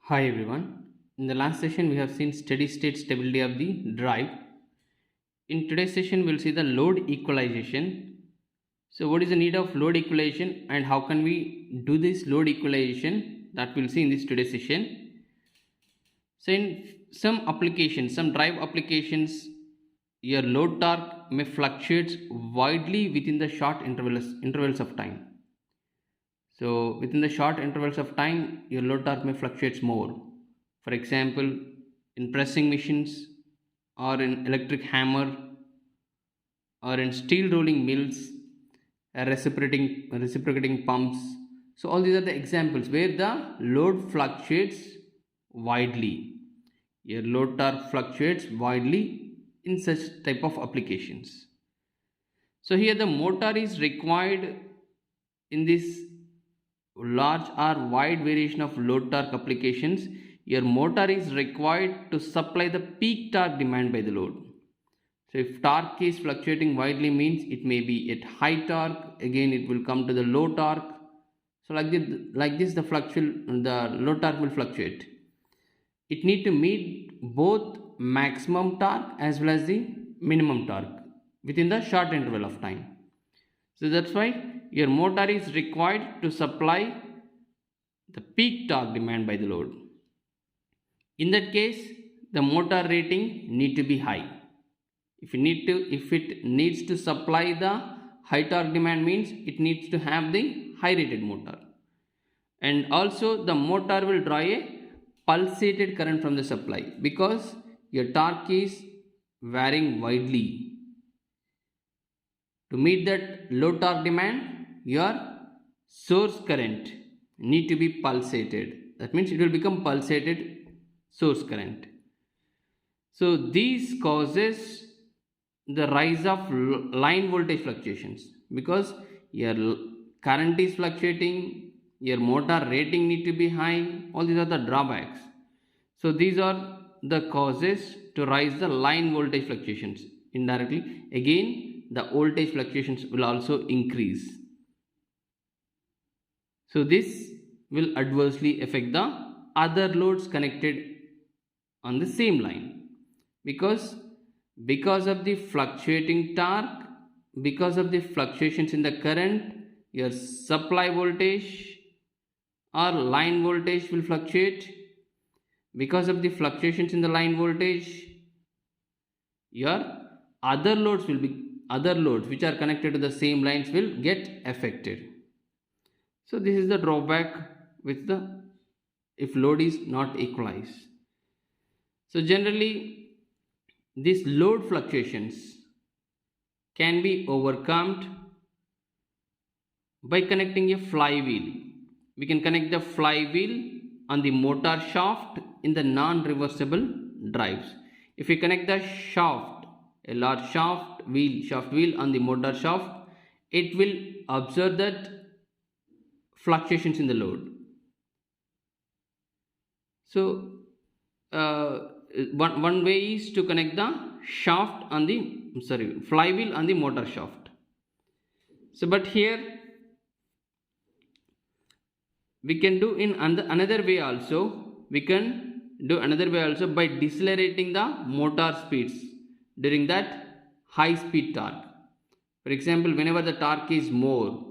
Hi everyone. In the last session, we have seen steady state stability of the drive. In today's session, we'll see the load equalization. So, what is the need of load equalization and how can we do this load equalization? That we'll see in this today's session. So, in some applications, some drive applications, your load torque may fluctuate widely within the short intervals of time. So within the short intervals of time, your load torque may fluctuates more. For example, in pressing machines or in electric hammer or in steel rolling mills, reciprocating pumps. So all these are the examples where the load fluctuates widely. Your load torque fluctuates widely in such type of applications. So here the motor is required in this large or wide variation of load torque applications. Your motor is required to supply the peak torque demand by the load. So if torque is fluctuating widely means it may be at high torque, again it will come to the low torque. So like this the load torque will fluctuate. It need to meet both maximum torque as well as the minimum torque within the short interval of time. So that's why your motor is required to supply the peak torque demand by the load. In that case, the motor rating need to be high. If it needs to supply the high torque demand means it needs to have the high rated motor. And also the motor will draw a pulsated current from the supply because your torque is varying widely. To meet that low torque demand, your source current need to be pulsated. That means it will become pulsated source current. So these causes the rise of line voltage fluctuations because your current is fluctuating, your motor rating need to be high. All these are the drawbacks. So these are the causes to rise the line voltage fluctuations. Indirectly, again the voltage fluctuations will also increase. So this will adversely affect the other loads connected on the same line because of the fluctuating torque, because of the fluctuations in the current, your supply voltage or line voltage will fluctuate. Because of the fluctuations in the line voltage, your other loads which are connected to the same lines will get affected. So this is the drawback with the if load is not equalized. So generally these load fluctuations can be overcome by connecting a flywheel. We can connect the flywheel on the motor shaft in the non-reversible drives. If we connect the shaft, a large shaft wheel on the motor shaft, it will observe that fluctuations in the load. So one way is to connect the flywheel on the motor shaft. So but here we can do in another way also. We can do another way also by decelerating the motor speeds during that high speed torque. For example, whenever the torque is more,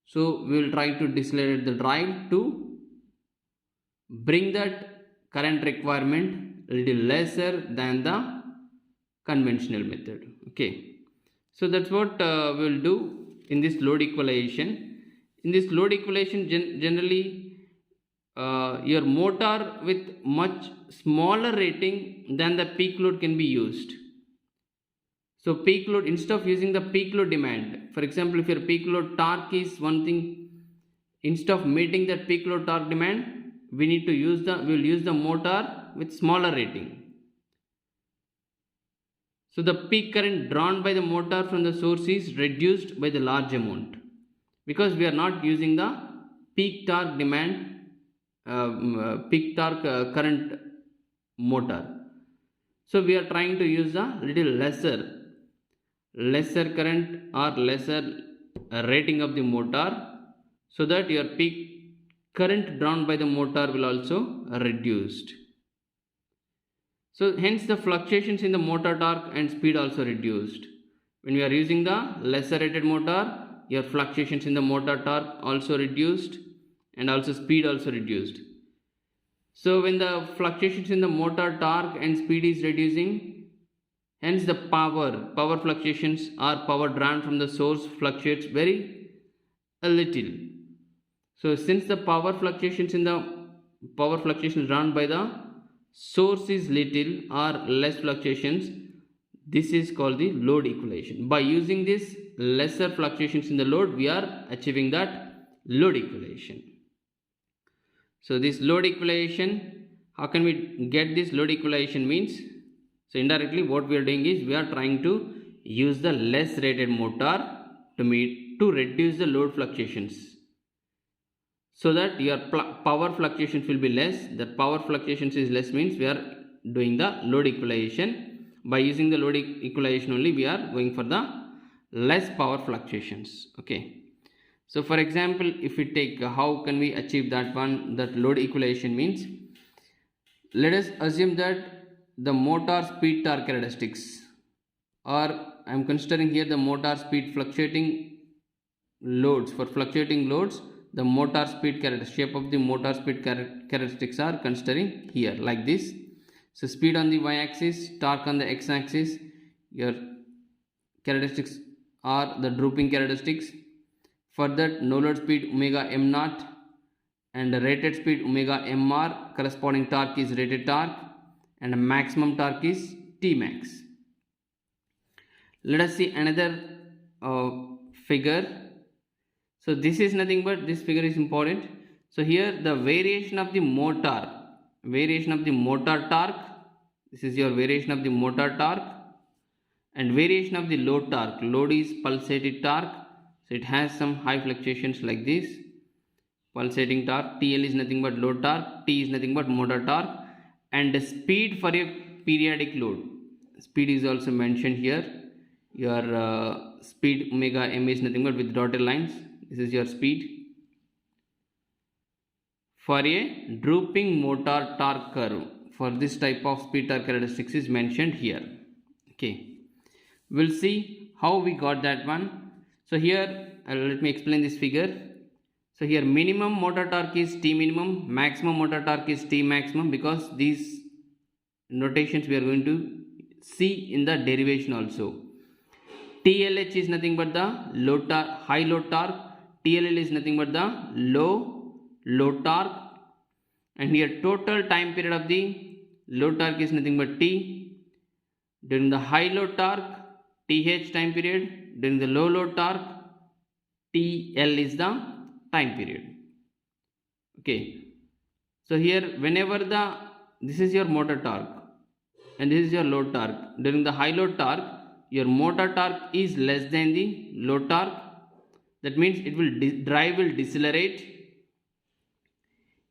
so we will try to decelerate the drive to bring that current requirement a little lesser than the conventional method. Okay, so that's what we will do in this load equalization. In this load equalization, generally your motor with much smaller rating than the peak load can be used. So peak load, instead of using the peak load demand, for example, if your peak load torque is one thing, instead of meeting that peak load torque demand, we will use the motor with smaller rating. So the peak current drawn by the motor from the source is reduced by the large amount because we are not using the peak torque demand, current motor. So we are trying to use a little lesser current or lesser rating of the motor so that your peak current drawn by the motor will also reduced. So hence the fluctuations in the motor torque and speed also reduced. When we are using the lesser rated motor, your fluctuations in the motor torque also reduced and also speed also reduced. So when the fluctuations in the motor torque and speed is reducing, hence the power fluctuations or power drawn from the source fluctuates very a little. So since the power fluctuations drawn by the source is little or less fluctuations, this is called the load equalization. By using this lesser fluctuations in the load, we are achieving that load equalization. So this load equalization, how can we get this load equalization means? So indirectly what we are doing is we are trying to use the less rated motor to reduce the load fluctuations, so that your power fluctuations will be less. That power fluctuations is less means we are doing the load equalization. By using the load equalization only, we are going for the less power fluctuations. Okay. So for example, if we take how can we achieve that one, that load equalization means, let us assume that the motor speed torque characteristics, or I am considering here the motor speed fluctuating loads. For fluctuating loads, the motor speed shape of the motor speed characteristics are considering here like this. So speed on the y-axis, torque on the x-axis, your characteristics are the drooping characteristics. For that, no load speed omega m naught and the rated speed omega mr, corresponding torque is rated torque, and maximum torque is T max. Let us see another figure. So this is nothing but, this figure is important. So here the variation of the motor torque, this is your variation of the motor torque, and variation of the load torque. Load is pulsated torque, so it has some high fluctuations like this. Pulsating torque, TL is nothing but load torque, T is nothing but motor torque, and the speed for a periodic load. Speed is also mentioned here. Your speed omega m is nothing but with dotted lines. This is your speed. For a drooping motor torque curve, for this type of speed torque characteristics is mentioned here. Okay. We'll see how we got that one. So here let me explain this figure. So here minimum motor torque is T minimum, maximum motor torque is T maximum, because these notations we are going to see in the derivation also. TLH is nothing but the load torque, high load torque. TLL is nothing but the low load torque, and here total time period of the load torque is nothing but T. During the high load torque, TH time period. During the low load torque, TL is the time period. Okay. So here whenever this is your motor torque and this is your load torque. During the high load torque, your motor torque is less than the load torque. That means it will drive will decelerate.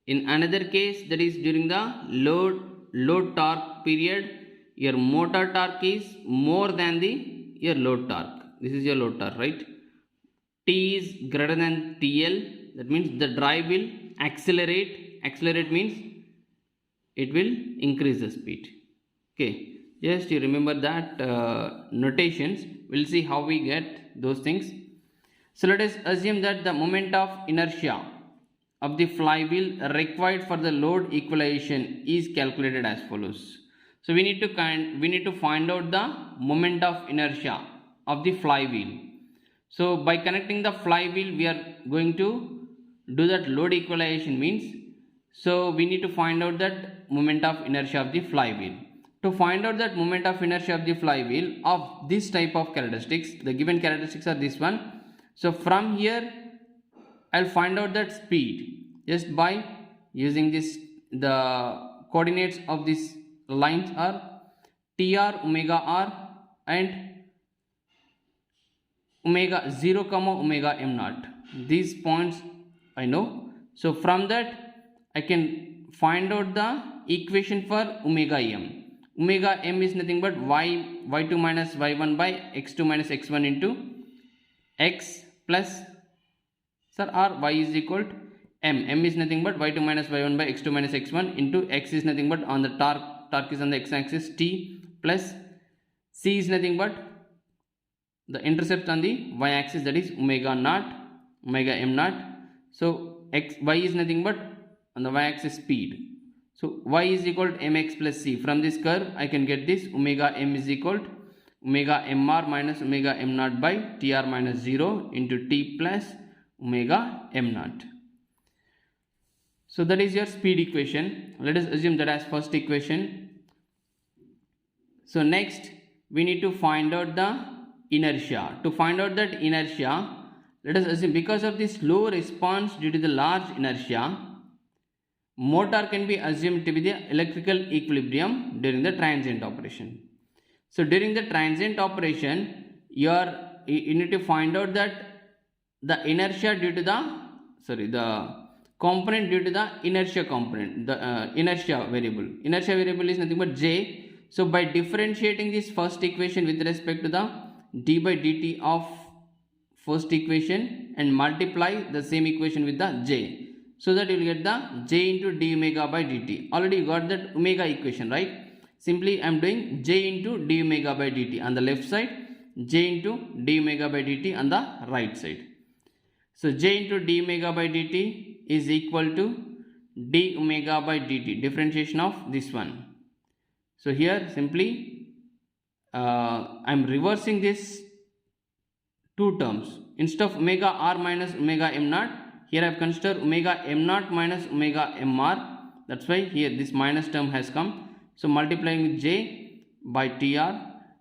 In another case, that is during the load torque period, your motor torque is more than your load torque. This is your load torque, right? T is greater than TL. That means the drive will accelerate. Accelerate means it will increase the speed. Okay, just you remember that notations. We'll see how we get those things. So let us assume that the moment of inertia of the flywheel required for the load equalization is calculated as follows. So we need to find out the moment of inertia of the flywheel. So by connecting the flywheel, we are going to do that load equalization means. So we need to find out that moment of inertia of the flywheel. To find out that moment of inertia of the flywheel of this type of characteristics, the given characteristics are this one. So from here I'll find out that speed just by using this, the coordinates of these lines are TR, omega r and omega 0 comma omega m naught. These points I know. So from that I can find out the equation for omega m. Omega m is nothing but y2 minus y1 by x2 minus x1 into x plus or y is equal to M is nothing but y2 minus y1 by x2 minus x1 into x is nothing but on the torque is on the x-axis t, plus c is nothing but the intercept on the y-axis, that is omega naught, omega m naught. So y is nothing but on the y-axis speed. So y is equal to mx plus c. From this curve I can get this omega m is equal to omega mr minus omega m naught by tr minus 0 into t plus omega m naught. So that is your speed equation. Let us assume that as first equation. So next we need to find out the inertia. To find out that inertia, let us assume because of this slow response due to the large inertia, motor can be assumed to be the electrical equilibrium during the transient operation. So during the transient operation, you need to find out that the inertia due to the component due to the inertia component, the inertia variable. Inertia variable is nothing but j. So by differentiating this first equation with respect to the d by dt of first equation and multiply the same equation with the j, so that you will get the j into d omega by dt. Already you got that omega equation, right? Simply I am doing j into d omega by dt on the left side, j into d omega by dt on the right side. So j into d omega by dt is equal to d omega by dt, differentiation of this one. So here simply I am reversing this two terms. Instead of omega r minus omega m naught, here I have considered omega m naught minus omega mr. That's why here this minus term has come. So multiplying with j by tr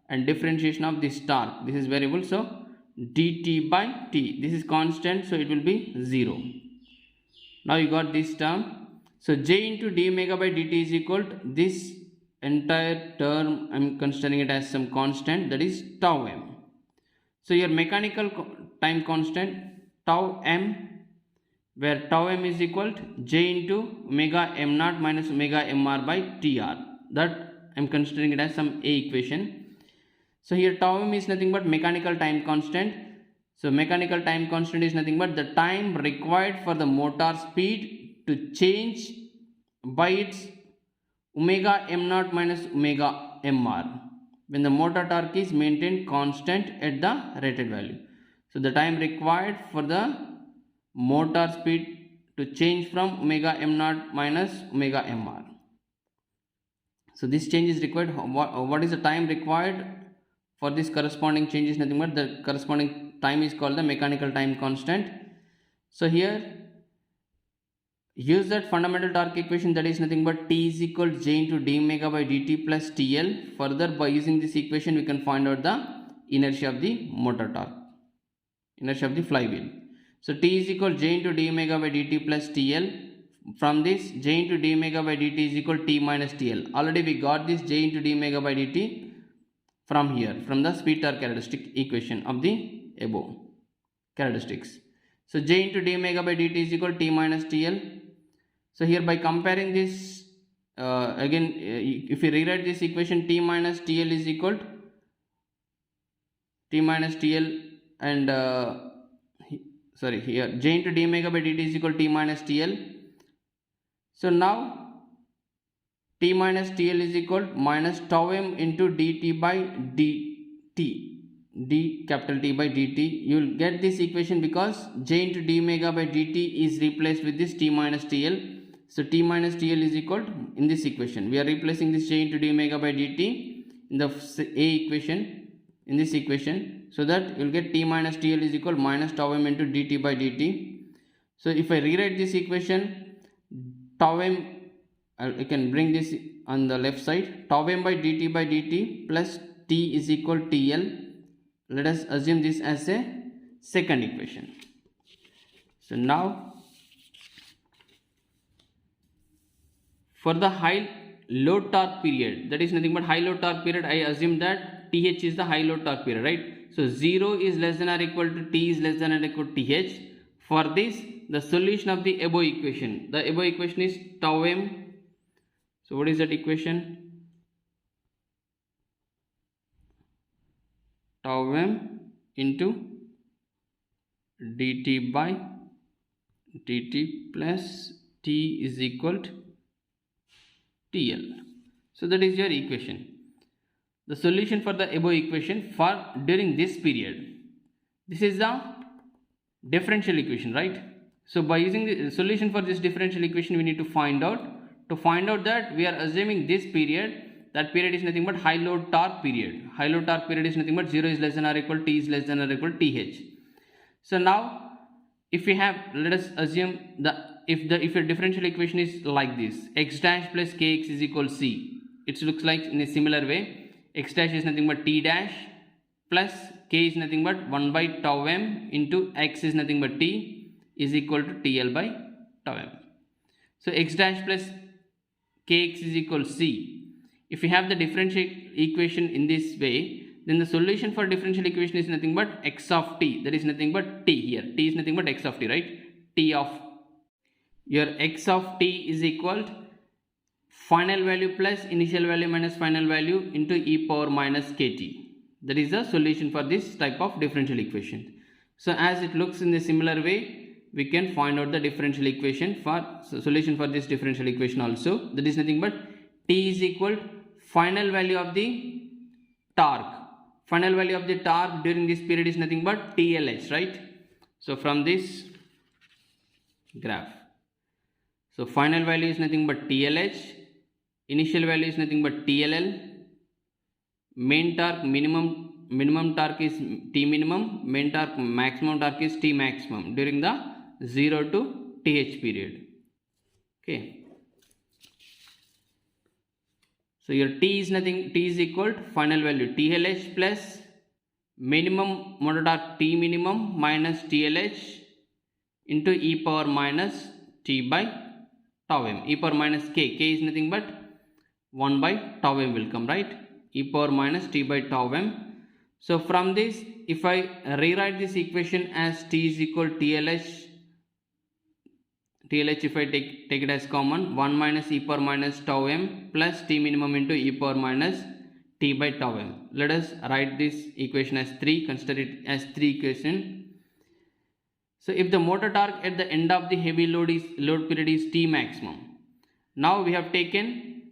and differentiation of this torque. This is variable, so dt by t. This is constant, so it will be 0. Now you got this term. So j into d omega by dt is equal to this entire term. I am considering it as some constant, that is tau m. So your mechanical time constant tau m, where tau m is equal to j into omega m naught minus omega mr by tr. That I am considering it as some a equation. So here tau m is nothing but mechanical time constant. So mechanical time constant is nothing but the time required for the motor speed to change by its omega m naught minus omega mr when the motor torque is maintained constant at the rated value. So the time required for the motor speed to change from omega m naught minus omega mr. So this change is required. What is the time required for this corresponding change is nothing but the corresponding time is called the mechanical time constant. So here use that fundamental torque equation, that is nothing but T is equal to J into d omega by dt plus TL. Further, by using this equation we can find out the inertia of the motor torque, inertia of the flywheel. So T is equal to J into d omega by dt plus TL. From this, J into d omega by dt is equal to T minus TL. Already we got this J into d omega by dt from here, from the speed torque characteristic equation of the above characteristics. So J into d omega by dt is equal to T minus TL. So here by comparing this again, if you rewrite this equation, T minus TL is equal to T minus TL and here J into d omega by dt is equal to T minus TL. So now T minus TL is equal to minus tau m into dt by dt, d capital T by dt. You will get this equation because J into d omega by dt is replaced with this T minus TL. So T minus TL is equal to, in this equation we are replacing this J into d omega by dt in the A equation, in this equation, so that you will get T minus TL is equal to minus tau m into dt by dt. So if I rewrite this equation, tau m, I can bring this on the left side, tau m by dt plus T is equal to TL. Let us assume this as a second equation. So now for the high load torque period, that is nothing but high load torque period, I assume that TH is the high load torque period, right? So 0 is less than or equal to T is less than or equal to TH. For this, the solution of the above equation, the above equation is tau m. So what is that equation? Tau m into dt by dt plus t is equal to TL. So that is your equation. The solution for the above equation for during this period. This is the differential equation, right? So by using the solution for this differential equation, we need to find out that we are assuming this period, that period is nothing but high load torque period. High load torque period is nothing but 0 is less than or equal, T is less than or equal to TH. So now if we have, let us assume if your differential equation is like this, x dash plus kx is equal to c. It looks like in a similar way, x dash is nothing but t dash plus k is nothing but 1 by tau m into x is nothing but t is equal to TL by tau m. So x dash plus kx is equal to c. If we have the differential equation in this way, then the solution for differential equation is nothing but x of t, that is nothing but t here. T is nothing but x of t, right? T of your x of t is equal to final value plus initial value minus final value into e power minus kt. That is the solution for this type of differential equation. So as it looks in the similar way, we can find out the differential equation for solution for this differential equation also. That is nothing but t is equal to final value of the torque. Final value of the torque during this period is nothing but TLH, right? So from this graph, so final value is nothing but TLH, initial value is nothing but TLL, main torque minimum torque is T minimum, main torque maximum torque is T maximum during the 0 to TH period. Okay. So your T is equal to final value TLH plus minimum motor torque T minimum minus TLH into e power minus T by tau m. E power minus k. K is nothing but 1 by tau m will come, right? E power minus T by tau m. So from this, if I rewrite this equation as T is equal to TLH if I take it as common, 1 minus e power minus tau m plus T minimum into e power minus T by tau m. Let us write this equation as 3, consider it as 3 equation. So if the motor torque at the end of the heavy load period is T maximum, now we have taken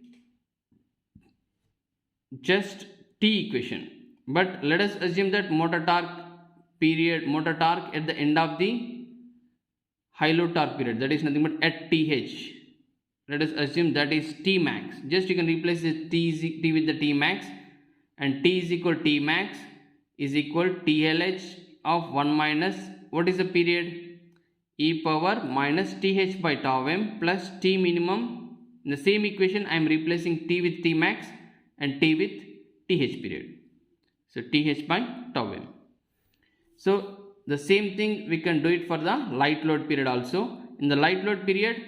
just T equation, but let us assume that motor torque at the end of the high load torque period, that is nothing but at TH, let us assume that is T max. Just you can replace this T with the T max, and T is equal to T max is equal to TLH of 1 minus, what is the period? E power minus TH by tau m plus T minimum. In the same equation I am replacing T with T max and T with TH period. So TH by tau m. So the same thing we can do it for the light load period also. In the light load period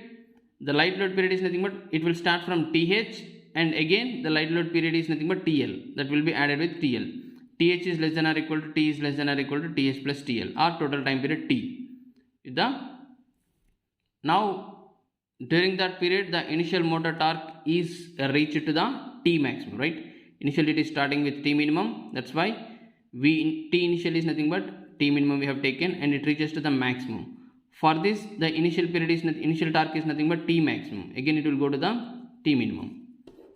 is nothing but, it will start from TH, and again the light load period is nothing but TL, that will be added with TL. TH is less than or equal to T is less than or equal to TH plus TL, or total time period T. Now during that period the initial motor torque is reached to the T maximum, right? Initially it is starting with T minimum, that's why T initial is nothing but T minimum we have taken, and it reaches to the maximum. For this the initial torque is nothing but T maximum, again it will go to the T minimum.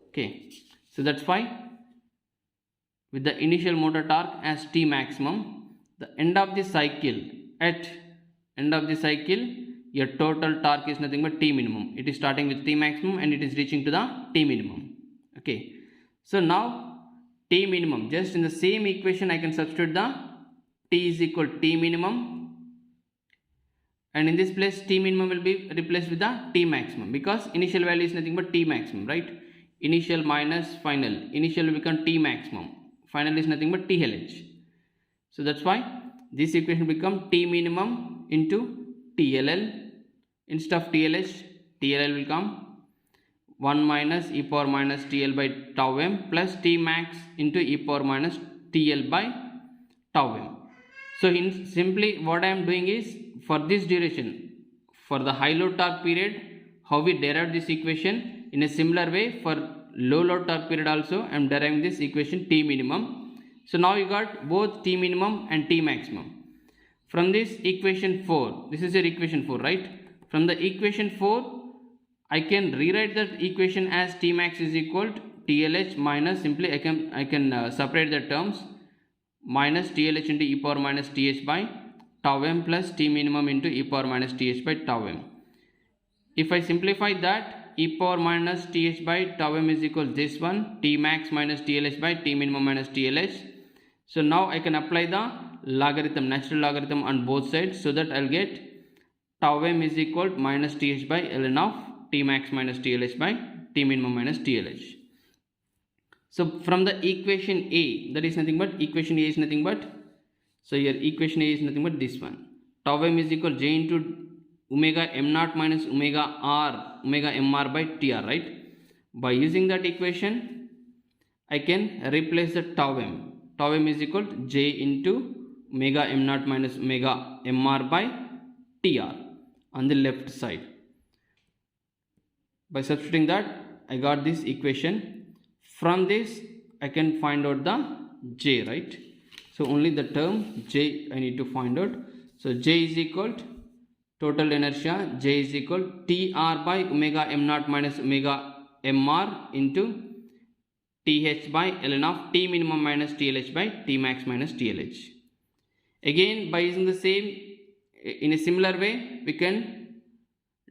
Okay, so that's why with the initial motor torque as T maximum, the end of the cycle, your total torque is nothing but T minimum. It is starting with T maximum and it is reaching to the T minimum. Okay, so now T minimum, just in the same equation I can substitute the T is equal to T minimum, and in this place T minimum will be replaced with the T maximum, because initial value is nothing but T maximum, right? Initial minus final, initial will become T maximum, final is nothing but TLH. So that's why this equation become T minimum into TLL. Instead of TLH, TLL will come 1 minus e power minus TL by tau m plus T max into e power minus TL by tau m. So simply what I am doing is, for this duration, for the high load torque period, how we derived this equation, in a similar way for low load torque period also I am deriving this equation T minimum. So now you got both T minimum and T maximum. From this equation 4, this is your equation 4, right? From the equation 4, I can rewrite that equation as T max is equal to TLH minus, simply I can separate the terms, minus TLH into e power minus TH by tau m plus T minimum into e power minus TH by tau m. If I simplify that, e power minus TH by tau m is equal to this one, T max minus TLH by T minimum minus TLH. So now I can apply the logarithm, natural logarithm on both sides, so that I'll get tau m is equal to minus TH by ln of T max minus TLH by T minimum minus TLH. So from the equation A, that is nothing but, equation A is nothing but, so here equation A is nothing but this one, tau m is equal to J into omega m naught minus omega r, omega mr by tr, right? By using that equation, I can replace the tau m. Tau m is equal to J into omega m naught minus omega mr by tr on the left side. By substituting that, I got this equation. From this, I can find out the J, right? So only the term J I need to find out. So J is equal to total inertia, J is equal to TR by omega m naught minus omega mr into TH by ln of T minimum minus TLH by T max minus TLH. Again, by using the same, in a similar way, we can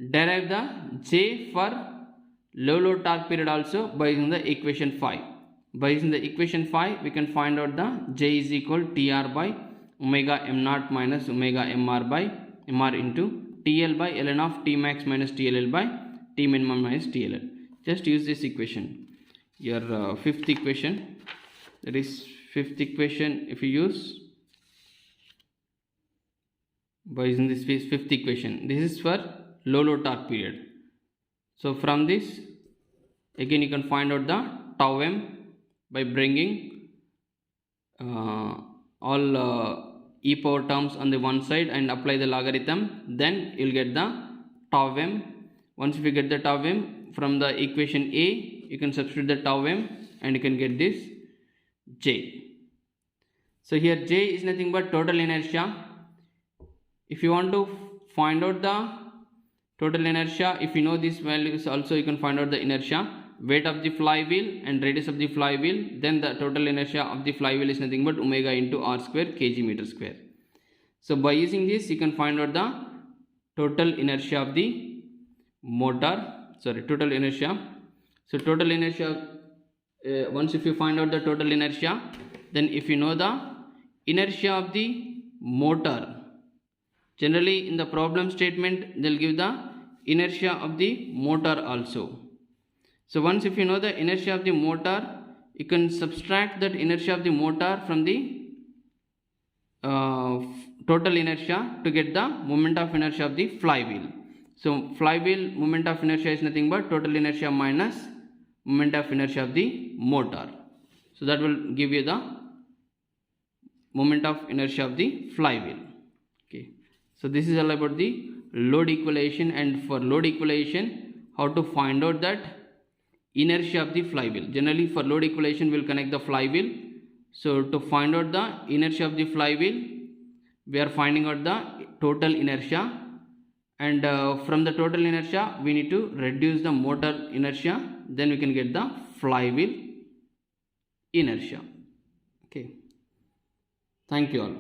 derive the J for low load torque period also by using the equation 5. By using the equation 5, we can find out the J is equal to TR by omega m naught minus omega mr by mr into TL by ln of T max minus TLL by T minimum minus TLL. Just use this equation. Your fifth equation, that is fifth equation, if you use, by using this fifth equation, this is for low load torque period. So from this, again you can find out the tau m by bringing all e power terms on the one side and apply the logarithm, then you'll get the tau m. Once you get the tau m from the equation A, you can substitute the tau m and you can get this J. So here J is nothing but total inertia. If you want to find out the total inertia, if you know these values also, you can find out the inertia, weight of the flywheel and radius of the flywheel, then the total inertia of the flywheel is nothing but omega into r square kg meter square. So by using this, you can find out the total inertia of the motor, total inertia. So total inertia, once if you find out the total inertia, then if you know the inertia of the motor, generally in the problem statement they'll give the inertia of the motor also. So once if you know the inertia of the motor, you can subtract that inertia of the motor from the total inertia to get the moment of inertia of the flywheel. So flywheel moment of inertia is nothing but total inertia minus moment of inertia of the motor. So that will give you the moment of inertia of the flywheel. Okay. So this is all about the load equation, and for load equation, how to find out that inertia of the flywheel. Generally for load equation, we will connect the flywheel. So to find out the inertia of the flywheel, we are finding out the total inertia, and from the total inertia we need to reduce the motor inertia, then we can get the flywheel inertia. Okay, thank you all.